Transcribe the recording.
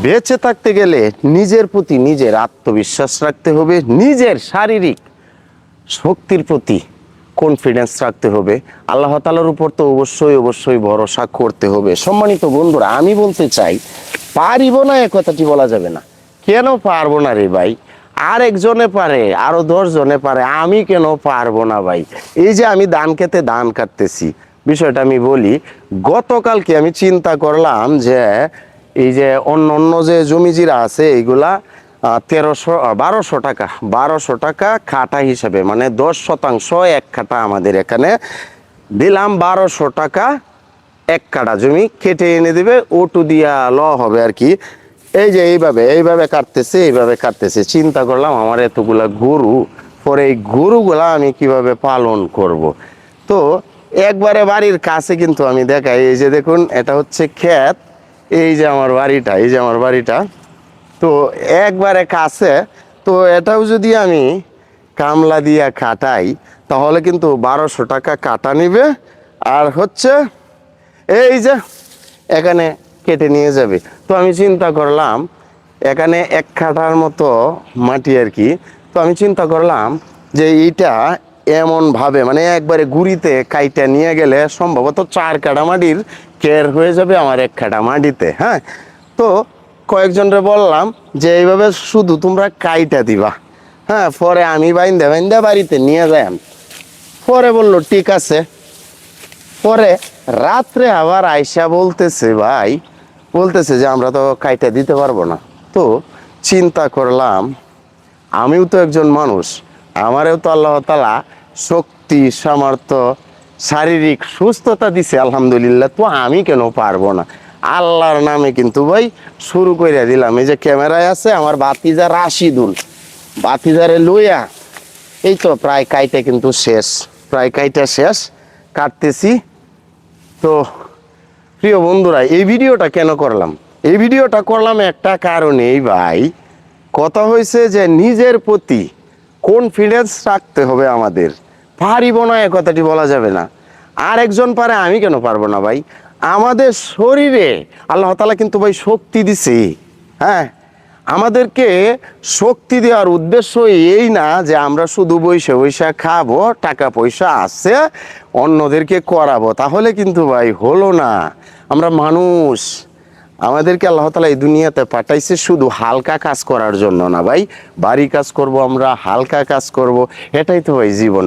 বেঁচে থাকতে গেলে নিজের প্রতি নিজের আত্মবিশ্বাস রাখতে হবে, নিজের শারীরিক শক্তির প্রতি কনফিডেন্স রাখতে হবে, আল্লাহ তাআলার উপর তো অবশ্যই ভরসা করতে হবে। সম্মানিত বন্ধুরা, আমি বলতে চাই পারিব না এ কথাটি বলা যাবে না। কেন পারবো না রে ভাই? আর একজনে পারে, আরো 10 জনে পারে, আমি কেন পারবো না ভাই? এই যে আমি ধান খেতে ধান কাটতেছি, বিষয়টা আমি বলি। গতকালকে আমি চিন্তা করলাম যে এই যে অন্য যে জমিজিরা আছে এইগুলা 1200 টাকা খাটা হিসাবে, মানে 10% এক কাঠা আমাদের এখানে দিলাম 1200 টাকা। এক কাঠা জমি কেটে এনে দিবে, ওটু দিয়া হবে আর কি। এই যে এইভাবে কাটতেছে। চিন্তা করলাম আমার এতগুলা গরু, পরে এই গরুগুলা আমি কিভাবে পালন করব। তো একবারে বাড়ির কাছে কিন্তু আমি দেখাই, এই যে দেখুন, এটা হচ্ছে ক্ষেত, এই যে আমার বাড়িটা, তো একবারে কাছে। তো এটাও যদি আমি কামলা দিয়া কাটাই তাহলে কিন্তু 1200 টাকা কাটা নিবে, আর হচ্ছে এই যে এখানে কেটে নিয়ে যাবে। তো আমি চিন্তা করলাম এখানে 1 কাঠার মতো মাটি আর কি। তো আমি চিন্তা করলাম যে এইটা এমনভাবে, মানে একবারে গুড়িতে কাইটা নিয়ে গেলে সম্ভবত 4 কাঠা মাটির কেয়ার হয়ে যাবে আমার 1 কাঠা মাটিতে। হ্যাঁ, তো কয়েকজনরে বললাম যে এইভাবে শুধু তোমরা কাইটা দিবা, হ্যাঁ, পরে আমি বাইন্দা বাড়িতে নিয়ে যাই। পরে বললো ঠিক আছে। পরে রাত্রে আবার আয়সা বলতেছে যে আমরা তো কাইটা দিতে পারবো না। তো চিন্তা করলাম আমিও তো একজন মানুষ, আমারও তো আল্লাহ তাআলা শক্তি, সামর্থ্য, শারীরিক সুস্থতা দিছে আলহামদুলিল্লাহ, তো আমি কেন পারবো না? আল্লাহর নামে কিন্তু ভাই শুরু করে দিলাম। এই যে ক্যামেরায় আছে আমার ভাতিজা রাশিদুল, ভাতিজারে লইয়া এই তো প্রায় কাইটা শেষ, কাটতেছি। তো প্রিয় বন্ধুরা, এই ভিডিওটা কেন করলাম? এই ভিডিওটা করলাম একটা কারণেই ভাই, কথা হয়েছে যে নিজের প্রতি কনফিডেন্স রাখতে হবে আমাদের। পারিব না এ কথাটি বলা যাবে না। আর একজন পারে, আমি কেন পারবো না ভাই? আমাদের শরীরে আল্লাহ তাআলা কিন্তু ভাই শক্তি দিছে। হ্যাঁ, আমাদেরকে শক্তি দেওয়ার উদ্দেশ্য এই না যে আমরা শুধু বৈশা খাবো, টাকা পয়সা আছে, অন্যদেরকে করাবো, তাহলে কিন্তু ভাই হলো না। আমরা মানুষ, আমাদেরকে আল্লাহ তাআলা এই দুনিয়াতে পাঠাইছে শুধু হালকা কাজ করার জন্য না ভাই। বাড়ি কাজ করব আমরা, হালকা কাজ করব, এটাই তো ভাই জীবন।